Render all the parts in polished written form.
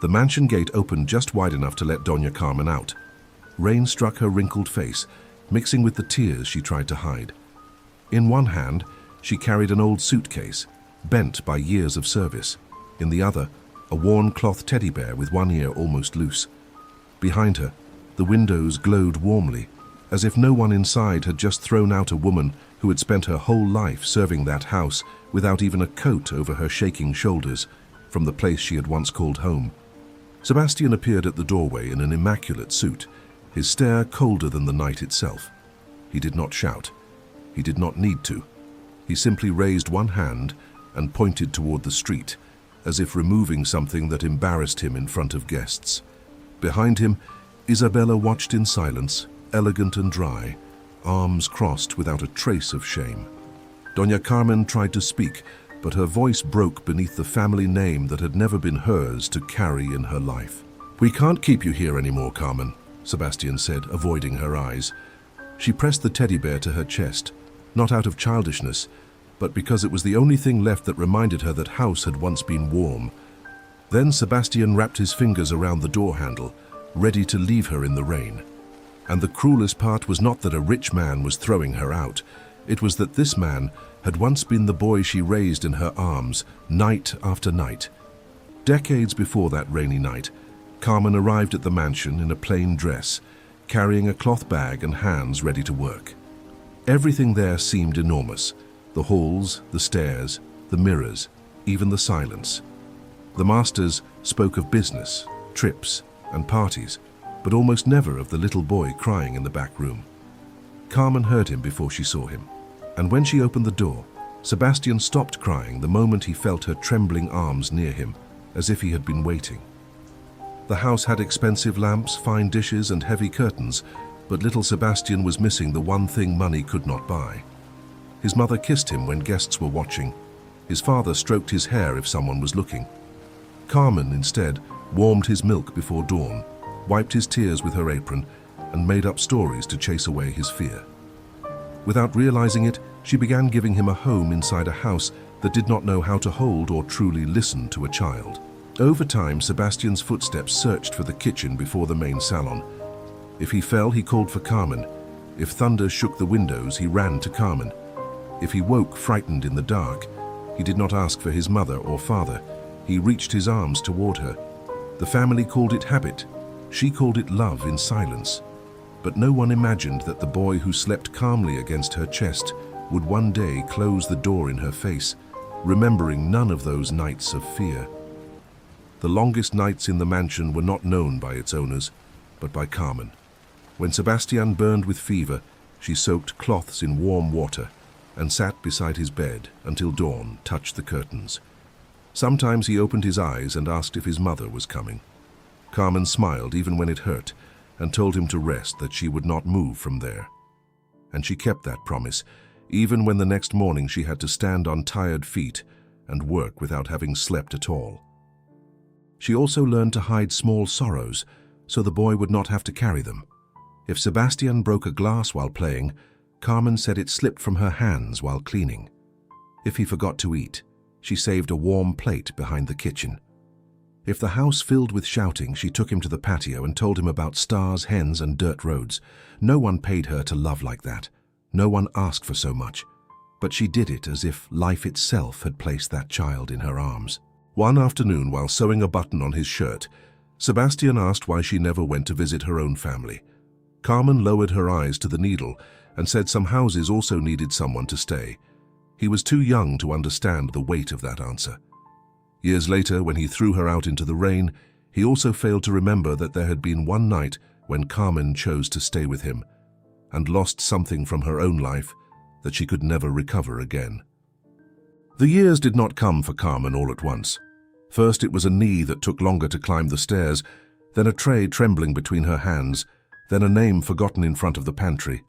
The mansion gate opened just wide enough to let Doña Carmen out. Rain struck her wrinkled face, mixing with the tears she tried to hide. In one hand, she carried an old suitcase, bent by years of service. In the other, a worn cloth teddy bear with one ear almost loose. Behind her, the windows glowed warmly, as if no one inside had just thrown out a woman who had spent her whole life serving that house without even a coat over her shaking shoulders from the place she had once called home. Sebastián appeared at the doorway in an immaculate suit, his stare colder than the night itself. He did not shout. He did not need to. He simply raised one hand and pointed toward the street, as if removing something that embarrassed him in front of guests. Behind him, Isabela watched in silence, elegant and dry, arms crossed without a trace of shame. Doña Carmen tried to speak, but her voice broke beneath the family name that had never been hers to carry in her life. "We can't keep you here anymore, Carmen," Sebastián said, avoiding her eyes. She pressed the teddy bear to her chest, not out of childishness, but because it was the only thing left that reminded her that house had once been warm. Then Sebastián wrapped his fingers around the door handle, ready to leave her in the rain. And the cruelest part was not that a rich man was throwing her out. It was that this man had once been the boy she raised in her arms, night after night. Decades before that rainy night, Carmen arrived at the mansion in a plain dress, carrying a cloth bag and hands ready to work. Everything there seemed enormous. The halls, the stairs, the mirrors, even the silence. The masters spoke of business, trips, and parties, but almost never of the little boy crying in the back room. Carmen heard him before she saw him, and when she opened the door, Sebastián stopped crying the moment he felt her trembling arms near him, as if he had been waiting. The house had expensive lamps, fine dishes, and heavy curtains, but little Sebastián was missing the one thing money could not buy. His mother kissed him when guests were watching. His father stroked his hair if someone was looking. Carmen, instead, warmed his milk before dawn, wiped his tears with her apron, and made up stories to chase away his fear. Without realizing it, she began giving him a home inside a house that did not know how to hold or truly listen to a child. Over time, Sebastián's footsteps searched for the kitchen before the main salon. If he fell, he called for Carmen. If thunder shook the windows, he ran to Carmen. If he woke frightened in the dark, he did not ask for his mother or father. He reached his arms toward her. The family called it habit. She called it love in silence. But no one imagined that the boy who slept calmly against her chest would one day close the door in her face, remembering none of those nights of fear. The longest nights in the mansion were not known by its owners, but by Carmen. When Sebastián burned with fever, she soaked cloths in warm water and sat beside his bed until dawn touched the curtains. Sometimes he opened his eyes and asked if his mother was coming. Carmen smiled even when it hurt and told him to rest, that she would not move from there. And she kept that promise, even when the next morning she had to stand on tired feet and work without having slept at all. She also learned to hide small sorrows so the boy would not have to carry them. If Sebastián broke a glass while playing, Carmen said it slipped from her hands while cleaning. If he forgot to eat, she saved a warm plate behind the kitchen. If the house filled with shouting, she took him to the patio and told him about stars, hens, and dirt roads. No one paid her to love like that. No one asked for so much. But she did it as if life itself had placed that child in her arms. One afternoon, while sewing a button on his shirt, Sebastián asked why she never went to visit her own family. Carmen lowered her eyes to the needle and said some houses also needed someone to stay. He was too young to understand the weight of that answer. Years later, when he threw her out into the rain, he also failed to remember that there had been one night when Carmen chose to stay with him and lost something from her own life that she could never recover again. The years did not come for Carmen all at once. First, it was a knee that took longer to climb the stairs, then a tray trembling between her hands, then a name forgotten in front of the pantry.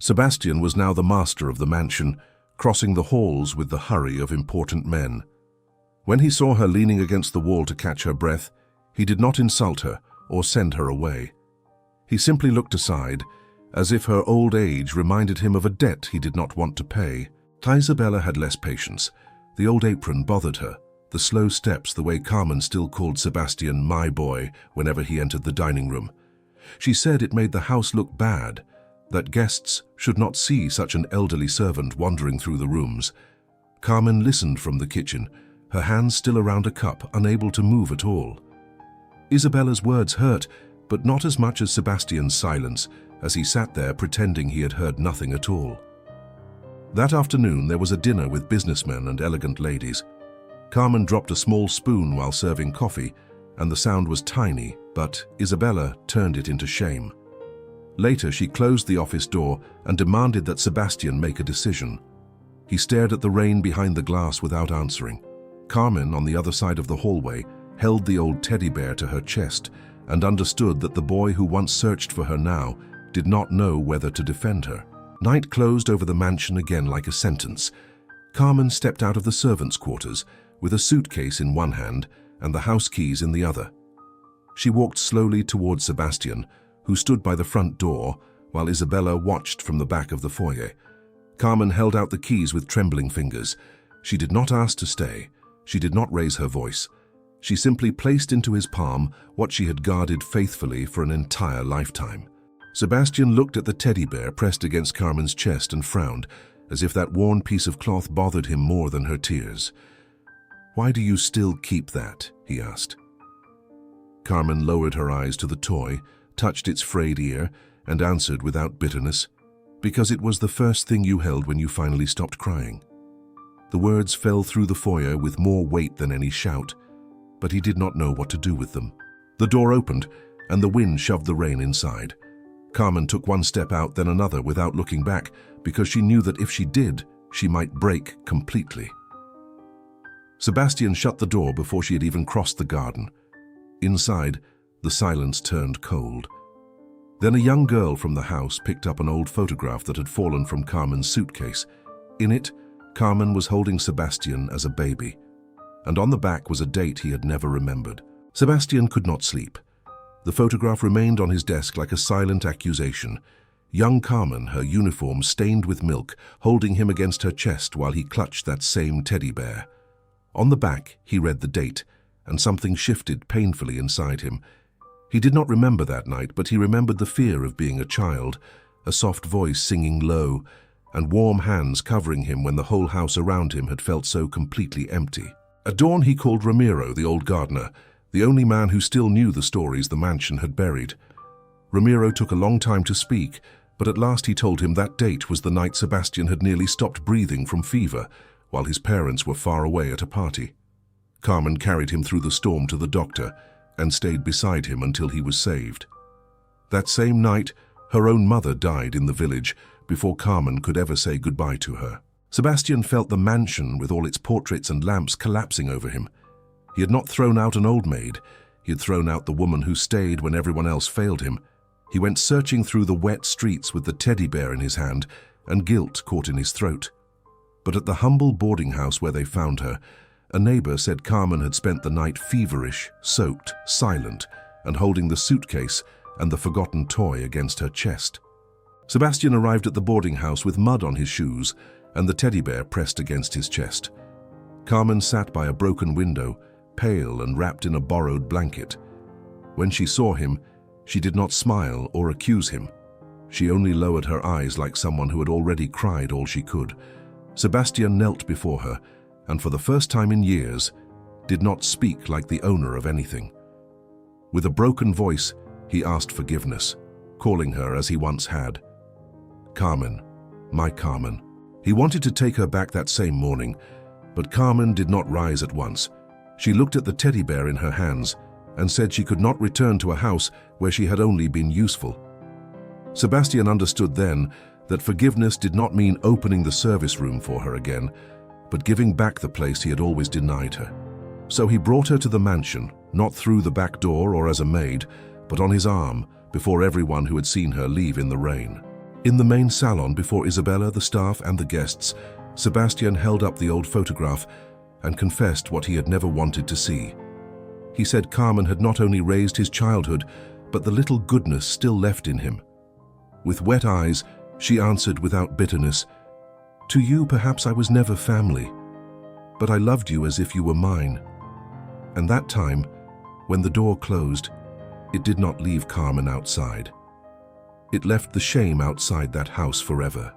Sebastián was now the master of the mansion, crossing the halls with the hurry of important men. When he saw her leaning against the wall to catch her breath, he did not insult her or send her away. He simply looked aside, as if her old age reminded him of a debt he did not want to pay. Isabela had less patience. The old apron bothered her, the slow steps, the way Carmen still called Sebastián "my boy" whenever he entered the dining room. She said it made the house look bad, that guests should not see such an elderly servant wandering through the rooms. Carmen listened from the kitchen, her hands still around a cup, unable to move at all. Isabella's words hurt, but not as much as Sebastián's silence, as he sat there pretending he had heard nothing at all. That afternoon there was a dinner with businessmen and elegant ladies. Carmen dropped a small spoon while serving coffee, and the sound was tiny, but Isabela turned it into shame. Later she closed the office door and demanded that Sebastián make a decision. He stared at the rain behind the glass without answering. Carmen, on the other side of the hallway, held the old teddy bear to her chest and understood that the boy who once searched for her now did not know whether to defend her. Night closed over the mansion again like a sentence. Carmen stepped out of the servants' quarters with a suitcase in one hand and the house keys in the other. She walked slowly towards Sebastián, who stood by the front door, while Isabela watched from the back of the foyer. Carmen held out the keys with trembling fingers. She did not ask to stay. She did not raise her voice. She simply placed into his palm what she had guarded faithfully for an entire lifetime. Sebastián looked at the teddy bear pressed against Carmen's chest and frowned, as if that worn piece of cloth bothered him more than her tears. "Why do you still keep that?" he asked. Carmen lowered her eyes to the toy, touched its frayed ear, and answered without bitterness, "Because it was the first thing you held when you finally stopped crying." The words fell through the foyer with more weight than any shout, but he did not know what to do with them. The door opened, and the wind shoved the rain inside. Carmen took one step out, then another, without looking back, because she knew that if she did, she might break completely. Sebastián shut the door before she had even crossed the garden. Inside, the silence turned cold. Then a young girl from the house picked up an old photograph that had fallen from Carmen's suitcase. In it, Carmen was holding Sebastián as a baby, and on the back was a date he had never remembered. Sebastián could not sleep. The photograph remained on his desk like a silent accusation. Young Carmen, her uniform stained with milk, holding him against her chest while he clutched that same teddy bear. On the back, he read the date, and something shifted painfully inside him. He did not remember that night, but he remembered the fear of being a child, a soft voice singing low, and warm hands covering him when the whole house around him had felt so completely empty. At dawn he called Ramiro, the old gardener, the only man who still knew the stories the mansion had buried. Ramiro took a long time to speak, but at last he told him that date was the night Sebastián had nearly stopped breathing from fever, while his parents were far away at a party. Carmen carried him through the storm to the doctor and stayed beside him until he was saved. That same night, her own mother died in the village before Carmen could ever say goodbye to her. Sebastián felt the mansion with all its portraits and lamps collapsing over him. He had not thrown out an old maid. He had thrown out the woman who stayed when everyone else failed him. He went searching through the wet streets with the teddy bear in his hand and guilt caught in his throat. But at the humble boarding house where they found her, a neighbor said Carmen had spent the night feverish, soaked, silent, and holding the suitcase and the forgotten toy against her chest. Sebastián arrived at the boarding house with mud on his shoes and the teddy bear pressed against his chest. Carmen sat by a broken window, pale and wrapped in a borrowed blanket. When she saw him, she did not smile or accuse him. She only lowered her eyes like someone who had already cried all she could. Sebastián knelt before her, and for the first time in years, did not speak like the owner of anything. With a broken voice, he asked forgiveness, calling her as he once had. Carmen, my Carmen. He wanted to take her back that same morning, but Carmen did not rise at once. She looked at the teddy bear in her hands and said she could not return to a house where she had only been useful. Sebastián understood then that forgiveness did not mean opening the service room for her again, but giving back the place he had always denied her. So he brought her to the mansion, not through the back door or as a maid, but on his arm before everyone who had seen her leave in the rain. In the main salon before Isabela, the staff, and the guests, Sebastián held up the old photograph and confessed what he had never wanted to see. He said Carmen had not only raised his childhood, but the little goodness still left in him. With wet eyes, she answered without bitterness, "To you, perhaps I was never family, but I loved you as if you were mine. And that time, when the door closed, it did not leave Carmen outside. It left the shame outside that house forever.